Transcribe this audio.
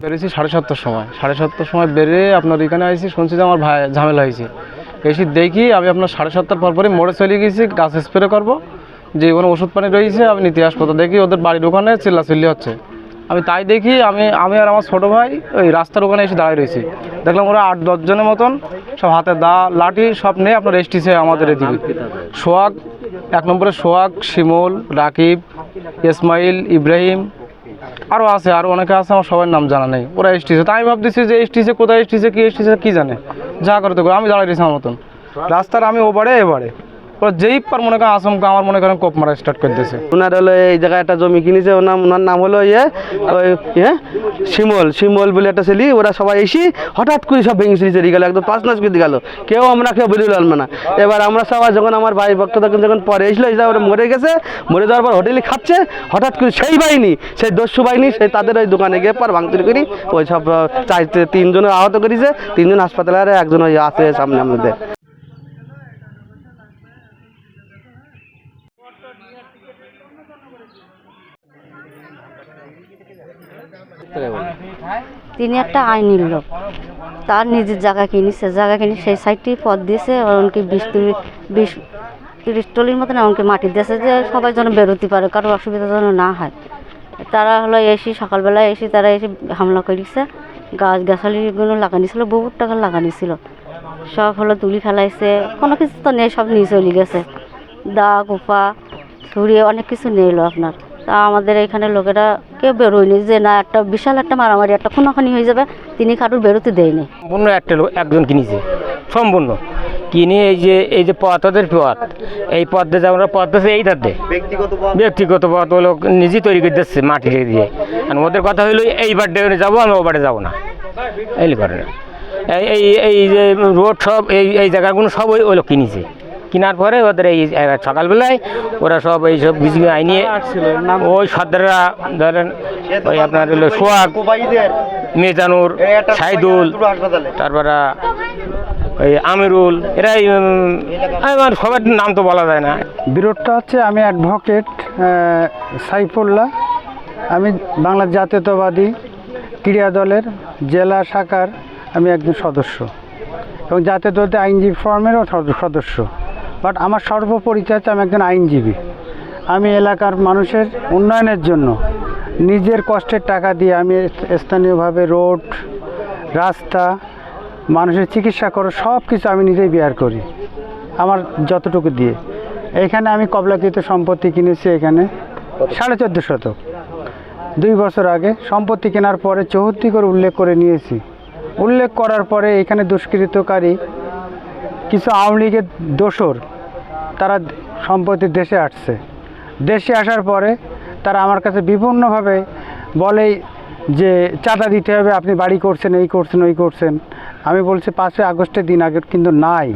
বেরিয়েছি 7:30-র সময়, 7:30-র সময় বেরিয়ে আপনার এখানে আসি, শুনছি যে আমার ভাই ঝামেলা হয়েছে। এসে দেখি আমি আপনার 7:30 পরপরই মোড়ে চলে গেছি গাছ স্প্রে করবো, যে কোনো ওষুধ পানি রয়েছে আমি নিতে আসবো। তো দেখি ওদের বাড়ির ওখানে চিল্লাচিল্লি হচ্ছে। আমি তাই দেখি আমি আর আমার ছোটো ভাই ওই রাস্তার ওখানে এসে দাঁড়িয়ে রয়েছি। দেখলাম ওরা 8-10 জনের মতন সব হাতে দা লাঠি সব নিয়ে আপনার এসটিছে আমাদের এদিকে। সোহাগ, 1 নম্বরে সোহাগ, শিমুল, রাকিব, ইসমাইল, ইব্রাহিম, আরও আছে, আরও অনেকে আছে, আমার সবার নাম জানা নেই। ওরা এসটিছে। তাই আমি ভাবতেছি যে এসটিছে কোথায়, এসটিছে কি জানে, যা করতে করে আমি দাঁড়িয়ে রয়েছি আমার মতন রাস্তার। আমি ওবারে এবারে ওরা যেই পার মনে করেন আচমকা আমার মনে করেন কোপ মারা স্টার্ট করে দিয়েছে। ওনার হলো এই জায়গায় একটা জমি কিনেছে, ওনার নাম হলো শিমল বলে একটা ছেলে। ওরা সবাই এসে হঠাৎ করে সব ভেঙে চলে গেল, একদম পাঁচ নাচ করে গেল। কেউ বেরিয়ে আনবে না। এবার আমরা সবাই যখন আমার ভাই ভক্ত যখন পরে এসলো, ওরা মরে গেছে, মরে যাওয়ার পর হোটেলে খাচ্ছে। হঠাৎ করে সেই বাহিনী, সেই দস্যু বাহিনী, সেই তাদের ওই দোকানে গিয়ে পর ভাঙচুরি করি ওই সব 3 জন আহত করেছে, 3 জন হাসপাতালে, আর 1 জন ওই আছে সামনে আমাদের। তিনি একটা আইনের লোক, তার নিজের জায়গা কিনেছে, জায়গা কিনে সেই সাইডটি পথ দিয়েছে, এমনকি 20-30 টলির মতন এমনকি মাটি দিয়েছে যে সবাই যেন বেরোতে পারে, কারো অসুবিধা যেন না হয়। তারা হলো এসে সকালবেলায় এসে তারা এসে হামলা করেছে। গাছালিগুলো লাগানি ছিল, বহুত টাকা লাগানি ছিল, সব হলো তুলি ফেলাইছে। কোনো কিছু তো নেই, সব নিয়ে চলে গেছে। দা কোপা ছুরি অনেক কিছু নিলো আপনার। তা আমাদের এখানে লোকেরা কেউ বেরোয়নি, যে না একটা বিশাল একটা মারামারি, একটা খুনাখানি হয়ে যাবে, তিনি কারোর বেরোতে দেয়নি। সম্পূর্ণ একজন কিনেছে, সম্পূর্ণ কিনে এই যে পথ, ওদের পথ, এই পথ দিয়ে আমরা পথ দিচ্ছে, এই ধারে ব্যক্তিগত পথ হলো নিজেই তৈরি করে দিচ্ছে মাটি দিয়ে। আর ওদের কথা হইলো এই বাড়িতে যাবো, আমি ও বাড়ি যাবো না, এই করে না। এই যে রোড সব এই জায়গাগুলো সব ওই লোক কিনেছে। কেনার পরে ওদের এই সকালবেলায় ওরা সব এইসব বিজলি আইনি ওই সর্দাররা ধরেন ওই আপনার হলো সোহাগ, মেজানুর, সাইদুল, তারপরে ওই আমিরুল, এরাই আমার সবার নাম তো বলা যায় না। বিরোধটা হচ্ছে, আমি অ্যাডভোকেট সাইফুল্লাহ, আমি বাংলা জাতীয়তাবাদী ক্রীড়া দলের জেলা শাখার আমি একজন সদস্য এবং জাতীয়তাবাদী আইনজীবী ফোরামেরও সদস্য। বাট আমার সর্বপরিচয় হচ্ছে আমি একজন আইনজীবী। আমি এলাকার মানুষের উন্নয়নের জন্য নিজের কষ্টের টাকা দিয়ে আমি স্থানীয়ভাবে রোড, রাস্তা, মানুষের চিকিৎসা করো, সব কিছু আমি নিজেই বেয়ার করি আমার যতটুকু দিয়ে। এখানে আমি কবলাকৃত সম্পত্তি কিনেছি, এখানে 14.5 শতক 2 বছর আগে। সম্পত্তি কেনার পরে 74 করে উল্লেখ করে নিয়েছি। উল্লেখ করার পরে এখানে দুষ্কৃতকারী কিছু আওয়ামী লীগের দোসর তারা সম্পত্তি দেশে আসছে। দেশে আসার পরে তারা আমার কাছে বিভিন্নভাবে বলে যে চাঁদা দিতে হবে, আপনি বাড়ি করছেন, এই করছেন, ওই করছেন। আমি বলছি 5 আগস্টের দিন আগে কিন্তু নাই।